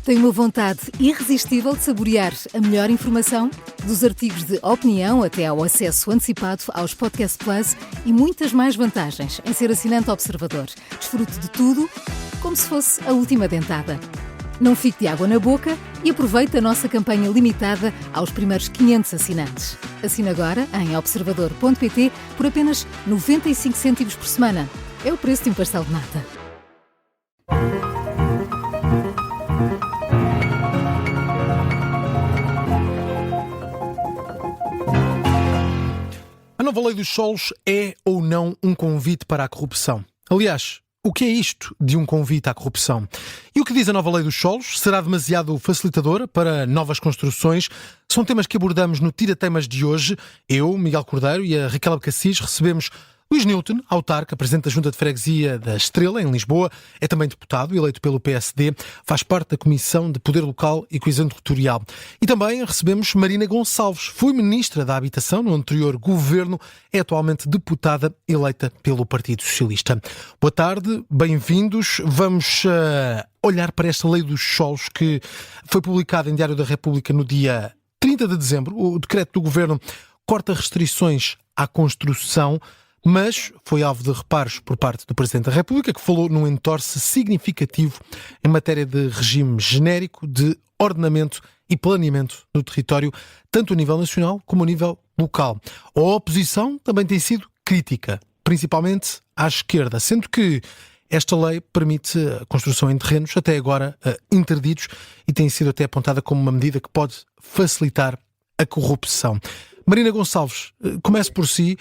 Tem uma vontade irresistível de saborear a melhor informação? Dos artigos de opinião até ao acesso antecipado aos Podcast Plus e muitas mais vantagens em ser assinante Observador. Desfrute de tudo como se fosse a última dentada. Não fique de água na boca e aproveite a nossa campanha limitada aos primeiros 500 assinantes. Assine agora em observador.pt por apenas 95 cêntimos por semana. É o preço de um pastel de nata. A nova lei dos solos é ou não um convite para a corrupção? Aliás, o que é isto de um convite à corrupção? E o que diz a nova lei dos solos? Será demasiado facilitadora para novas construções? São temas que abordamos no Tira-Temas de hoje. Eu, Miguel Cordeiro e a Raquel Abcacis recebemos Luís Newton, autarca, presidente da Junta de Freguesia da Estrela, em Lisboa, é também deputado, eleito pelo PSD, faz parte da Comissão de Poder Local e Coesão Territorial. E também recebemos Marina Gonçalves, foi Ministra da Habitação no anterior governo, é atualmente deputada eleita pelo Partido Socialista. Boa tarde, bem-vindos. Vamos olhar para esta lei dos solos que foi publicada em Diário da República no dia 30 de dezembro. O decreto do governo corta restrições à construção, mas foi alvo de reparos por parte do Presidente da República, que falou num entorce significativo em matéria de regime genérico de ordenamento e planeamento do território, tanto a nível nacional como a nível local. A oposição também tem sido crítica, principalmente à esquerda, sendo que esta lei permite a construção em terrenos, até agora interditos, e tem sido até apontada como uma medida que pode facilitar a corrupção. Marina Gonçalves, comece por si.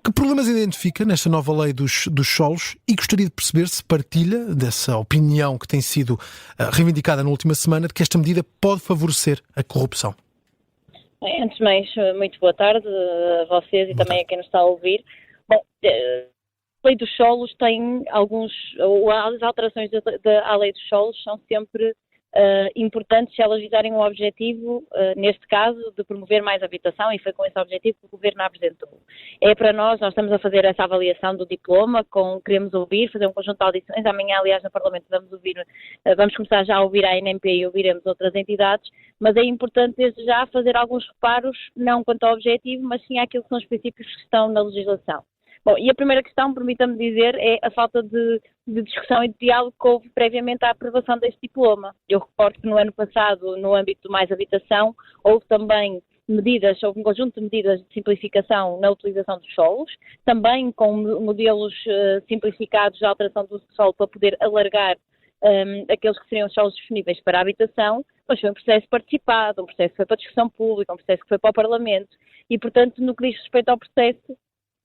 Que problemas identifica nesta nova lei dos solos e gostaria de perceber se partilha dessa opinião que tem sido reivindicada na última semana de que esta medida pode favorecer a corrupção? Bem, antes de mais, muito boa tarde a vocês e também a quem nos está a ouvir. Bom, a lei dos solos tem as alterações à lei dos solos são sempre importantes se elas visarem um objetivo, neste caso, de promover mais habitação, e foi com esse objetivo que o Governo apresentou. É para nós estamos a fazer essa avaliação do diploma, queremos ouvir, fazer um conjunto de audições. Amanhã, aliás, no Parlamento vamos começar já a ouvir a ANP e ouviremos outras entidades, mas é importante desde já fazer alguns reparos, não quanto ao objetivo, mas sim àquilo que são os princípios que estão na legislação. Bom, e a primeira questão, permita-me dizer, é a falta de discussão e de diálogo que houve previamente à aprovação deste diploma. Eu recordo que no ano passado, no âmbito de mais habitação, houve também houve um conjunto de medidas de simplificação na utilização dos solos, também com modelos simplificados de alteração do uso do solo para poder alargar aqueles que seriam os solos disponíveis para a habitação, mas foi um processo participado, um processo que foi para a discussão pública, um processo que foi para o Parlamento, e portanto, no que diz respeito ao processo,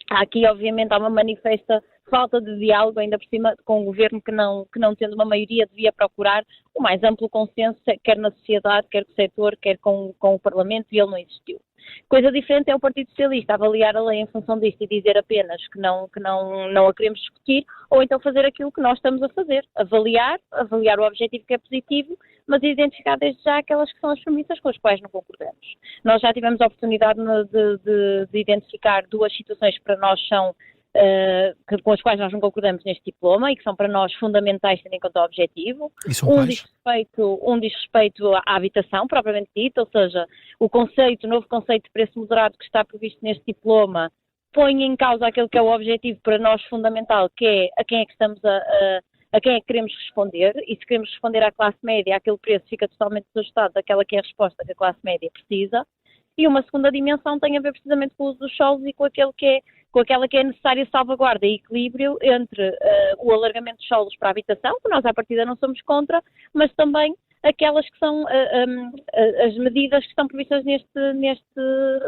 aqui, obviamente, há uma manifesta falta de diálogo, ainda por cima, com o Governo que não tendo uma maioria, devia procurar o mais amplo consenso, quer na sociedade, quer com o setor, quer com o Parlamento, e ele não existiu. Coisa diferente é o Partido Socialista avaliar a lei em função disto e dizer apenas que não a queremos discutir, ou então fazer aquilo que nós estamos a fazer, avaliar o objetivo que é positivo, mas identificar desde já aquelas que são as premissas com as quais não concordamos. Nós já tivemos a oportunidade de identificar duas situações que para nós são com as quais nós não concordamos neste diploma e que são para nós fundamentais tendo em conta o objetivo. Um diz respeito à habitação propriamente dita, ou seja, o novo conceito de preço moderado que está previsto neste diploma põe em causa aquele que é o objetivo para nós fundamental, que é a quem é que estamos a quem é que queremos responder, e se queremos responder à classe média, aquele preço fica totalmente desajustado daquela que é a resposta que a classe média precisa. E uma segunda dimensão tem a ver precisamente com o uso dos solos e com aquela que é necessária salvaguarda e equilíbrio entre o alargamento dos solos para a habitação, que nós à partida não somos contra, mas também aquelas que são as medidas que estão previstas neste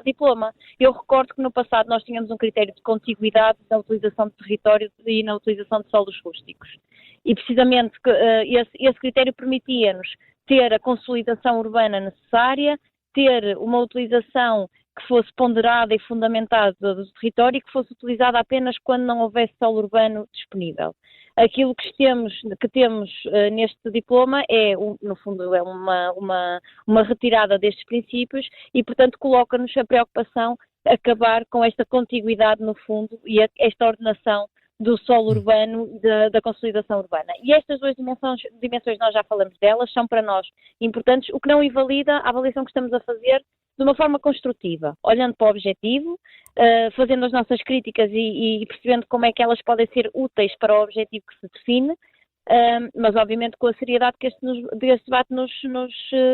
diploma. Eu recordo que no passado nós tínhamos um critério de contiguidade na utilização de território e na utilização de solos rústicos. E precisamente esse critério permitia-nos ter a consolidação urbana necessária, ter uma utilização que fosse ponderada e fundamentada do território e que fosse utilizada apenas quando não houvesse solo urbano disponível. Aquilo que temos neste diploma no fundo, é uma retirada destes princípios e, portanto, coloca-nos a preocupação acabar com esta contiguidade, no fundo, e esta ordenação do solo urbano e da consolidação urbana. E estas duas dimensões nós já falamos delas, são para nós importantes, o que não invalida a avaliação que estamos a fazer de uma forma construtiva, olhando para o objetivo, fazendo as nossas críticas e percebendo como é que elas podem ser úteis para o objetivo que se define, mas obviamente com a seriedade que este debate nos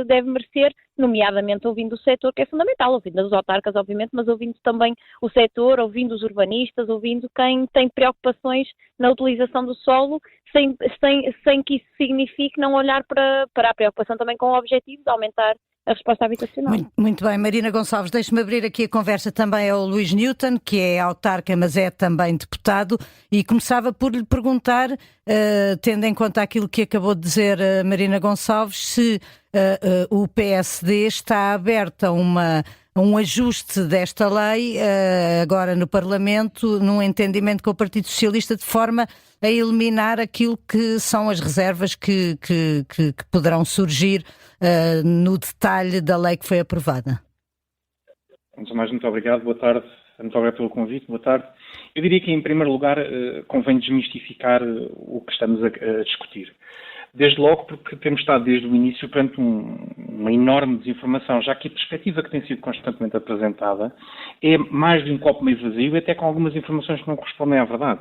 deve merecer, nomeadamente ouvindo o setor, que é fundamental, ouvindo os autarcas, obviamente, mas ouvindo também o setor, ouvindo os urbanistas, ouvindo quem tem preocupações na utilização do solo, sem que isso signifique não olhar para a preocupação também com o objetivo de aumentar a resposta habitacional. Muito bem, Marina Gonçalves, deixe-me abrir aqui a conversa também ao Luís Newton, que é autarca, mas é também deputado, e começava por lhe perguntar, tendo em conta aquilo que acabou de dizer a Marina Gonçalves, se o PSD está aberto a um ajuste desta lei agora no Parlamento, num entendimento com o Partido Socialista, de forma a eliminar aquilo que são as reservas que poderão surgir no detalhe da lei que foi aprovada. Antes de mais, muito obrigado, boa tarde, muito obrigado pelo convite, boa tarde. Eu diria que, em primeiro lugar, convém desmistificar o que estamos a discutir. Desde logo porque temos estado desde o início perante uma enorme desinformação, já que a perspectiva que tem sido constantemente apresentada é mais de um copo meio vazio, até com algumas informações que não correspondem à verdade.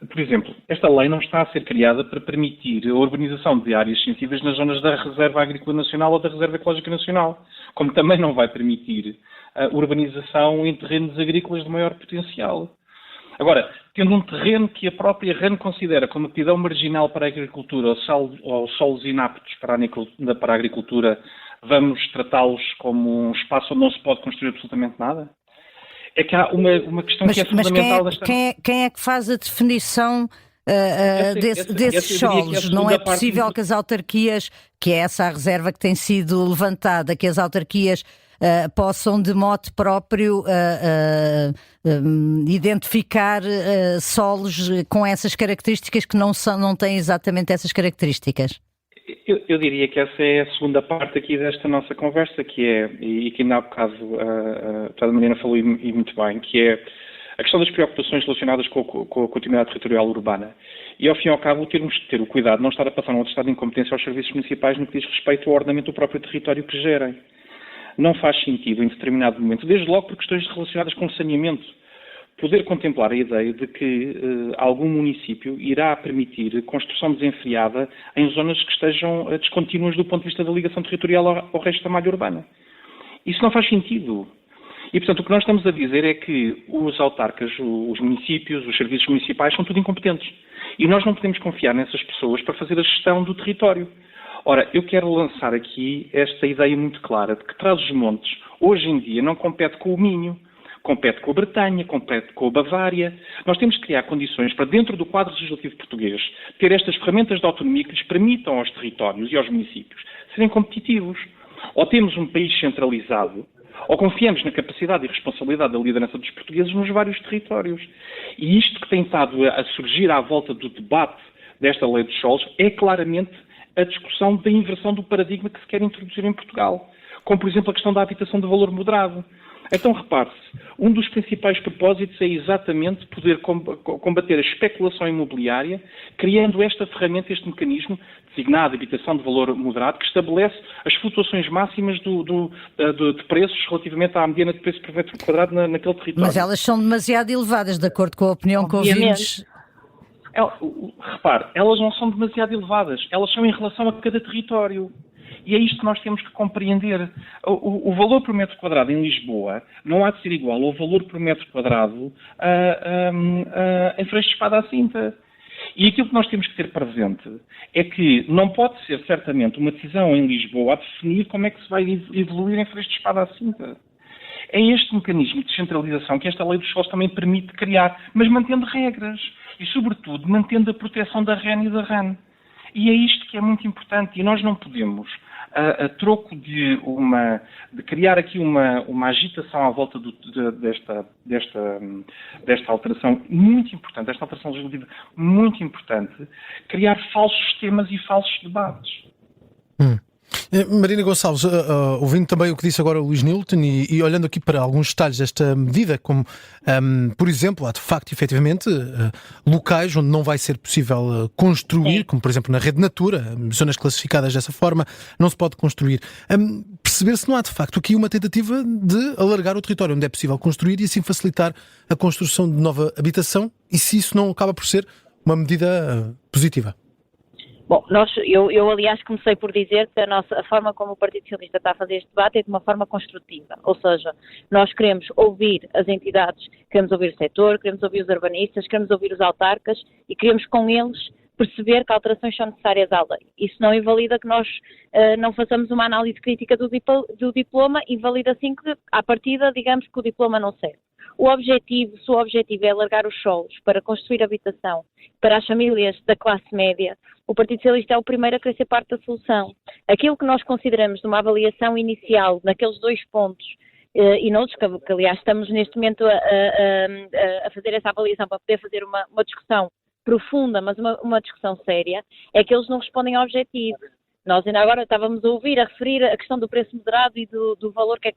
Por exemplo, esta lei não está a ser criada para permitir a urbanização de áreas sensíveis nas zonas da Reserva Agrícola Nacional ou da Reserva Ecológica Nacional, como também não vai permitir a urbanização em terrenos agrícolas de maior potencial. Agora, tendo um terreno que a própria RAN considera como aptidão marginal para a agricultura ou solos inaptos para a agricultura, vamos tratá-los como um espaço onde não se pode construir absolutamente nada? É que há uma questão que é fundamental. Mas quem é que faz a definição desses solos? Não é possível que as autarquias, que é essa a reserva que tem sido levantada, que as autarquias possam de mote próprio identificar solos com essas características que não têm exatamente essas características? Eu diria que essa é a segunda parte aqui desta nossa conversa, que é, e que ainda há bocado a deputada Marina falou e muito bem, que é a questão das preocupações relacionadas com a continuidade territorial urbana. E, ao fim e ao cabo, termos de ter o cuidado de não estar a passar um outro estado de incompetência aos serviços municipais no que diz respeito ao ordenamento do próprio território que gerem. Não faz sentido, em determinado momento, desde logo por questões relacionadas com saneamento, poder contemplar a ideia de que algum município irá permitir construção desenfreada em zonas que estejam descontínuas do ponto de vista da ligação territorial ao resto da malha urbana. Isso não faz sentido. E, portanto, o que nós estamos a dizer é que os autarcas, os municípios, os serviços municipais são tudo incompetentes. E nós não podemos confiar nessas pessoas para fazer a gestão do território. Ora, eu quero lançar aqui esta ideia muito clara de que Trás-os-Montes, hoje em dia, não compete com o Minho, compete com a Bretanha, compete com a Bavária. Nós temos que criar condições para, dentro do quadro legislativo português, ter estas ferramentas de autonomia que lhes permitam aos territórios e aos municípios serem competitivos. Ou temos um país centralizado, ou confiamos na capacidade e responsabilidade da liderança dos portugueses nos vários territórios. E isto que tem estado a surgir à volta do debate desta lei dos solos é claramente a discussão da inversão do paradigma que se quer introduzir em Portugal. Como, por exemplo, a questão da habitação de valor moderado. Então, repare-se, um dos principais propósitos é exatamente poder combater a especulação imobiliária, criando esta ferramenta, este mecanismo, designado habitação de valor moderado, que estabelece as flutuações máximas de preços relativamente à mediana de preço por metro quadrado naquele território. Mas elas são demasiado elevadas, de acordo com a opinião que ouvimos. Repare, elas não são demasiado elevadas, elas são em relação a cada território. E é isto que nós temos que compreender. O valor por metro quadrado em Lisboa não há de ser igual ao valor por metro quadrado em Freixo de Espada à Cinta. E aquilo que nós temos que ter presente é que não pode ser, certamente, uma decisão em Lisboa a definir como é que se vai evoluir em Freixo de Espada à Cinta. É este mecanismo de descentralização que esta lei dos solos também permite criar, mas mantendo regras e, sobretudo, mantendo a proteção da REN e da RAN. E é isto que é muito importante e nós não podemos, a troco de criar aqui uma agitação à volta desta alteração muito importante, desta alteração legislativa muito importante, criar falsos temas e falsos debates. Marina Gonçalves, ouvindo também o que disse agora o Luís Newton e olhando aqui para alguns detalhes desta medida, como, por exemplo, há de facto, efetivamente, locais onde não vai ser possível construir, como por exemplo na Rede Natura, zonas classificadas dessa forma, não se pode construir. Perceber se não há de facto aqui uma tentativa de alargar o território onde é possível construir e assim facilitar a construção de nova habitação, e se isso não acaba por ser uma medida positiva. Bom, eu aliás comecei por dizer que a forma como o Partido Socialista está a fazer este debate é de uma forma construtiva, ou seja, nós queremos ouvir as entidades, queremos ouvir o setor, queremos ouvir os urbanistas, queremos ouvir os autarcas e queremos com eles perceber que alterações são necessárias à lei. Isso não invalida que nós não façamos uma análise crítica do diploma, invalida sim que, à partida, digamos que o diploma não serve. Se o objetivo é alargar os solos para construir habitação para as famílias da classe média, o Partido Socialista é o primeiro a querer ser parte da solução. Aquilo que nós consideramos de uma avaliação inicial, naqueles 2 pontos, e noutros, que aliás estamos neste momento a fazer essa avaliação para poder fazer uma discussão profunda, mas uma discussão séria, é que eles não respondem ao objetivo. Nós ainda agora estávamos a ouvir, a referir a questão do preço moderado e do valor, que é,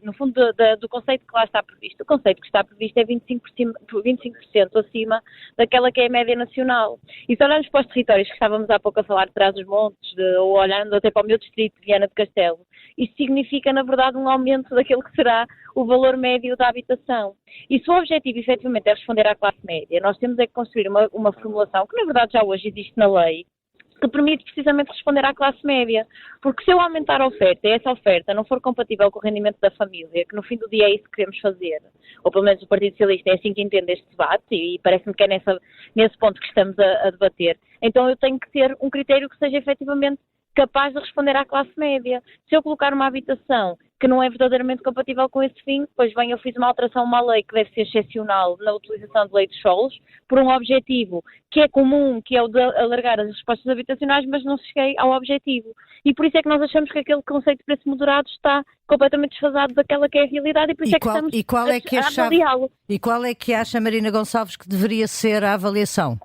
no fundo, do conceito que lá está previsto. O conceito que está previsto é 25% acima daquela que é a média nacional. E se olharmos para os territórios que estávamos há pouco a falar de Trás-os-Montes, ou olhando até para o meu distrito de Viana do Castelo, isto significa, na verdade, um aumento daquilo que será o valor médio da habitação. E se o objetivo, efetivamente, é responder à classe média, nós temos é que construir uma formulação que, na verdade, já hoje existe na lei, que permite precisamente responder à classe média. Porque se eu aumentar a oferta e essa oferta não for compatível com o rendimento da família, que no fim do dia é isso que queremos fazer, ou pelo menos o Partido Socialista é assim que entende este debate, e parece-me que é nesse ponto que estamos a debater, então eu tenho que ter um critério que seja efetivamente capaz de responder à classe média. Se eu colocar uma habitação que não é verdadeiramente compatível com esse fim, depois eu fiz uma alteração a uma lei que deve ser excepcional na utilização de lei de solos, por um objetivo que é comum, que é o de alargar as respostas habitacionais, mas não cheguei ao objetivo. E por isso é que nós achamos que aquele conceito de preço moderado está completamente desfasado daquela que é a realidade, e por isso é que estamos a avaliá-lo. E qual é que acha, Marina Gonçalves, que deveria ser a avaliação?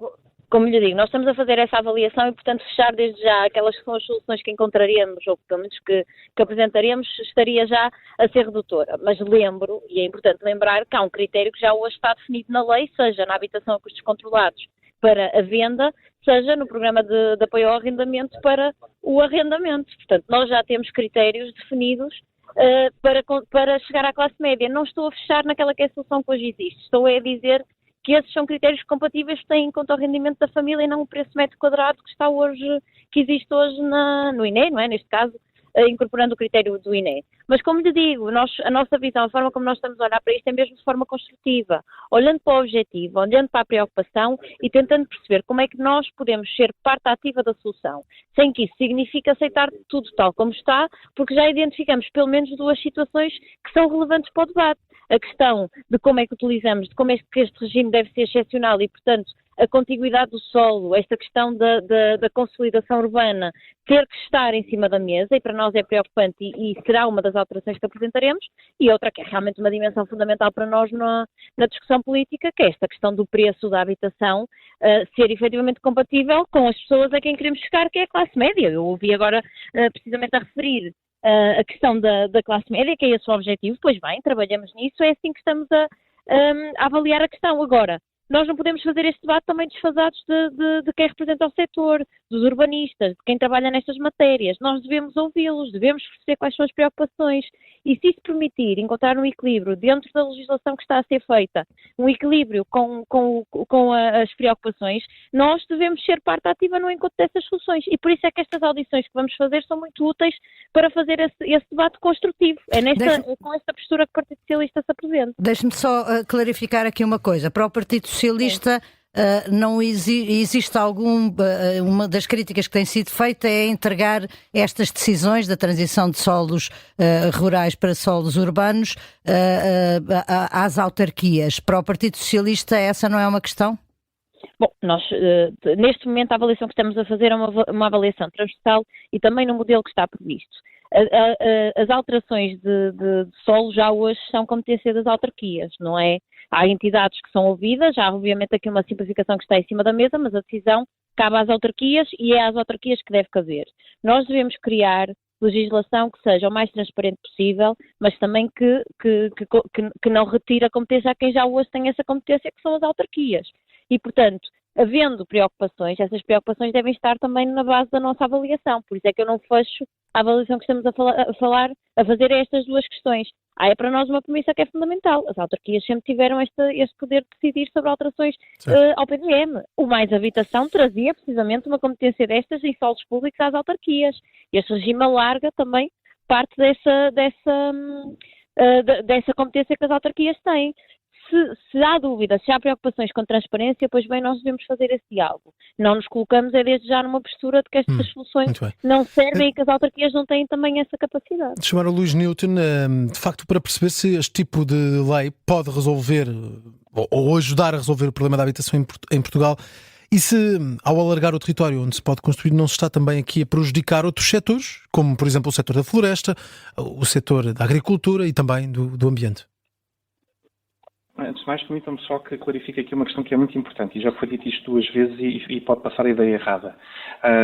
Como lhe digo, nós estamos a fazer essa avaliação e, portanto, fechar desde já aquelas que são as soluções que encontraríamos, ou pelo menos que apresentaremos, estaria já a ser redutora. Mas lembro, e é importante lembrar, que há um critério que já hoje está definido na lei, seja na habitação a custos controlados para a venda, seja no programa de apoio ao arrendamento para o arrendamento. Portanto, nós já temos critérios definidos para chegar à classe média. Não estou a fechar naquela que é a solução que hoje existe. Estou a dizer que esses são critérios compatíveis que têm em conta o rendimento da família e não o preço metro quadrado que existe hoje no INE, não é? Neste caso, incorporando o critério do INE. Mas, como lhe digo, a nossa visão, a forma como nós estamos a olhar para isto é mesmo de forma construtiva, olhando para o objetivo, olhando para a preocupação e tentando perceber como é que nós podemos ser parte ativa da solução, sem que isso signifique aceitar tudo tal como está, porque já identificamos pelo menos 2 situações que são relevantes para o debate. A questão de como é que utilizamos, de como é que este regime deve ser excepcional e, portanto, a contiguidade do solo, esta questão da consolidação urbana ter que estar em cima da mesa, e para nós é preocupante e será uma das alterações que apresentaremos, e outra que é realmente uma dimensão fundamental para nós na discussão política, que é esta questão do preço da habitação ser efetivamente compatível com as pessoas a quem queremos chegar, que é a classe média. Eu ouvi agora precisamente a referir a questão da classe média, que é esse o objetivo. Pois bem, trabalhamos nisso, é assim que estamos a avaliar a questão. Agora, nós não podemos fazer este debate também desfasados de quem representa o setor, dos urbanistas, de quem trabalha nestas matérias. Nós devemos ouvi-los, devemos perceber quais são as preocupações, e se isso permitir encontrar um equilíbrio dentro da legislação que está a ser feita, um equilíbrio com as preocupações, nós devemos ser parte ativa no encontro dessas soluções, e por isso é que estas audições que vamos fazer são muito úteis para fazer esse debate construtivo. É com esta postura que o Partido Socialista se apresenta. Deixe-me só clarificar aqui uma coisa. Para o Partido Socialista, não existe uma das críticas que tem sido feita é entregar estas decisões da transição de solos rurais para solos urbanos às autarquias. Para o Partido Socialista essa não é uma questão? Bom, nós, neste momento, a avaliação que estamos a fazer é uma avaliação transversal e também no modelo que está previsto. As alterações de solo já hoje são competência das autarquias, não é? Há entidades que são ouvidas, há obviamente aqui uma simplificação que está em cima da mesa, mas a decisão cabe às autarquias e é às autarquias que deve caber. Nós devemos criar legislação que seja o mais transparente possível, mas também que não retire a competência a quem já hoje tem essa competência, que são as autarquias. E, portanto, havendo preocupações, essas preocupações devem estar também na base da nossa avaliação. Por isso é que eu não fecho a avaliação que estamos a fazer a estas duas questões. É para nós uma premissa que é fundamental. As autarquias sempre tiveram este poder de decidir sobre alterações ao PDM. O Mais Habitação trazia precisamente uma competência destas em solos públicos às autarquias. Este regime alarga também parte dessa competência que as autarquias têm. Se há dúvidas, se há preocupações com transparência, pois bem, nós devemos fazer esse diálogo. Não nos colocamos desde já numa postura de que estas soluções não servem e que as autarquias não têm também essa capacidade. De chamar o Luís Newton, de facto, para perceber se este tipo de lei pode resolver ou ajudar a resolver o problema da habitação em Portugal, e se, ao alargar o território onde se pode construir, não se está também aqui a prejudicar outros setores, como, por exemplo, o setor da floresta, o setor da agricultura e também do ambiente. Antes de mais, permitam-me só que clarifique aqui uma questão que é muito importante, e já foi dito isto 2 vezes e pode passar a ideia errada.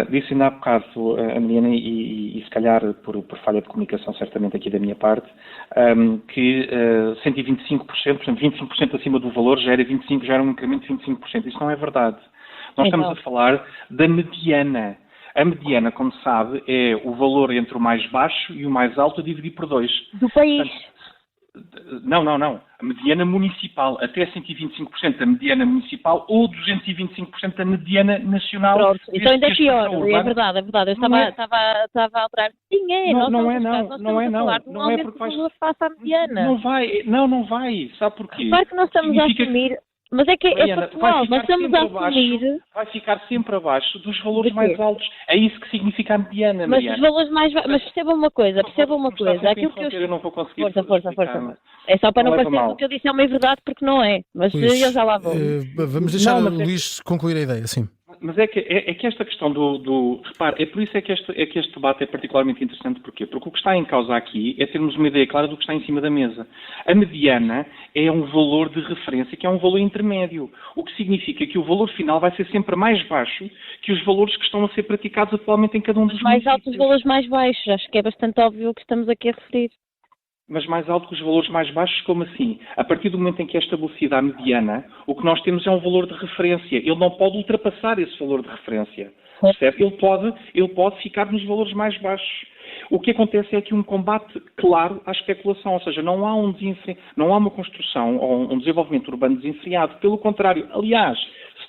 Disse ainda há bocado a Mariana, e se calhar por falha de comunicação certamente aqui da minha parte, que 125%, portanto 25% acima do valor já era um incremento de 25%. Isso não é verdade. Nós estamos a falar da mediana. A mediana, como sabe, é o valor entre o mais baixo e o mais alto a dividir por 2. Do país. Portanto, não. A mediana municipal, até 125% da mediana municipal ou 225% da mediana nacional. Pronto, então ainda é pior, é verdade. Eu estava a alterar. Sim, é. Não é porque vai... face à mediana. Não vai. Sabe porquê? Claro que nós estamos a assumir... Mas é que Mariana, é factual, nós estamos a assumir... Vai ficar sempre abaixo dos valores mais altos. É isso que significa a mediana, mas Mariana. Os valores mais baixos... Mas percebam uma coisa. Aquilo que eu não vou conseguir... Força. É só para não parecer que o que eu disse é uma verdade, porque não é. Mas eu já lá vou. Vamos deixar o Luís concluir a ideia, sim. Mas é que esta questão repare, é por isso que este debate é particularmente interessante. Porquê? Porque o que está em causa aqui é termos uma ideia clara do que está em cima da mesa. A mediana é um valor de referência, que é um valor intermédio, o que significa que o valor final vai ser sempre mais baixo que os valores que estão a ser praticados atualmente em cada um dos mais altos os valores mais baixos. Acho que é bastante óbvio o que estamos aqui a referir. Mas mais alto que os valores mais baixos, como assim? A partir do momento em que é estabelecida a mediana, o que nós temos é um valor de referência. Ele não pode ultrapassar esse valor de referência. Percebe? Ele pode ficar nos valores mais baixos. O que acontece é aqui um combate claro à especulação, ou seja, não há uma construção ou um desenvolvimento urbano desenfreado. Pelo contrário, aliás,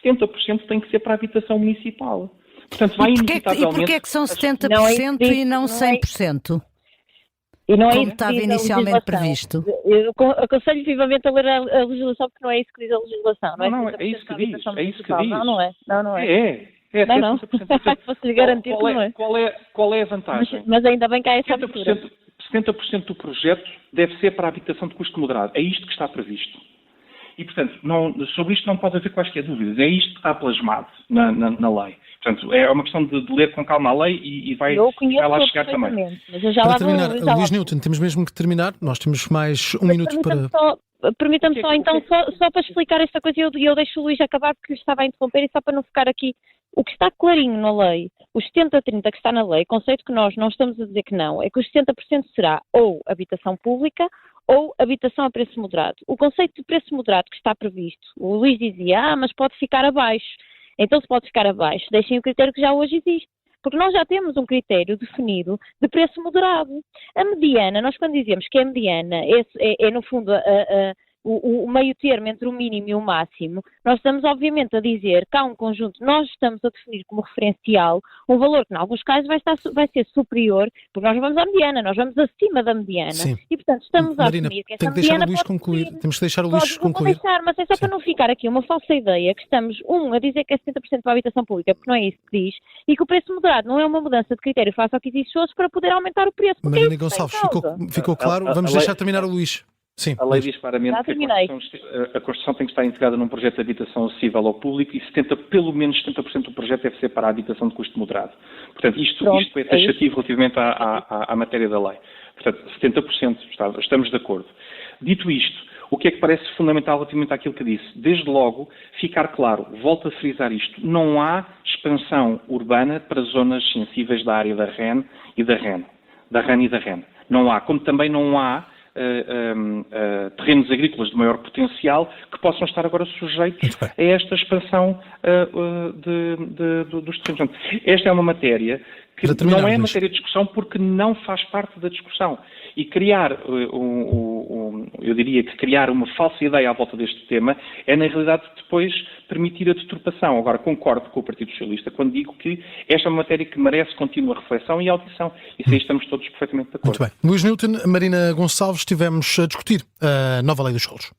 70% tem que ser para a habitação municipal. Portanto, vai inevitavelmente... E porquê é que são 70% e não 100%? E não é como estava inicialmente previsto. Eu aconselho vivamente a ler a legislação, porque não é isso que diz a legislação. Não é isso que diz. É isso que diz. Não é. Não. Posso-lhe garantir que não é. Qual é a vantagem? Mas ainda bem que há essa abertura. 70% do projeto deve ser para a habitação de custo moderado. É isto que está previsto. E, portanto, sobre isto não pode haver quaisquer dúvidas. É isto que está plasmado na lei. Portanto, é uma questão de ler com calma a lei e vai lá chegar também. Mas eu já para lá terminar, vou, Luís Newton, temos mesmo que terminar. Nós temos mais um minuto para... Permita-me só, então, só para explicar esta coisa, e eu deixo o Luís acabar porque lhe estava a interromper, e só para não ficar aqui. O que está clarinho na lei, os 70-30 que está na lei, conceito que nós não estamos a dizer que não, é que os 70% será ou habitação pública ou habitação a preço moderado. O conceito de preço moderado que está previsto, o Luís dizia, mas pode ficar abaixo. Então, se pode ficar abaixo, deixem o critério que já hoje existe. Porque nós já temos um critério definido de preço moderado. A mediana, nós quando dizemos que a mediana é no fundo, o meio termo entre o mínimo e o máximo, nós estamos obviamente a dizer que há um conjunto, nós estamos a definir como referencial um valor que em alguns casos vai ser superior, porque nós vamos à mediana, nós vamos acima da mediana. Sim. E portanto estamos Marina, a assumir que essa mediana pode concluir. Temos que deixar o Luís concluir. Mas é só para não ficar aqui uma falsa ideia que estamos, a dizer que é 70% para a habitação pública, porque não é isso que diz, e que o preço moderado não é uma mudança de critério face ao que existe hoje para poder aumentar o preço. Marina Gonçalves, ficou claro? Vamos deixar terminar o Luís. Sim, a lei diz claramente que a construção tem que estar integrada num projeto de habitação acessível ao público e pelo menos 70% do projeto deve ser para a habitação de custo moderado. Portanto, isto é taxativo relativamente à matéria da lei. Portanto, 70% estamos de acordo. Dito isto, O que é que parece fundamental relativamente àquilo que disse? Desde logo, ficar claro, volto a frisar isto, não há expansão urbana para zonas sensíveis da área da REN e da REN. Não há, como também não há terrenos agrícolas de maior potencial que possam estar agora sujeitos a esta expansão dos terrenos. Esta é uma matéria que não é matéria de discussão porque não faz parte da discussão. E criar, eu diria que criar uma falsa ideia à volta deste tema é, na realidade, depois permitir a deturpação. Agora, concordo com o Partido Socialista quando digo que esta é uma matéria que merece contínua reflexão e audição. Isso aí estamos todos perfeitamente de acordo. Muito bem. Luís Newton, Marina Gonçalves, estivemos a discutir a nova lei dos solos.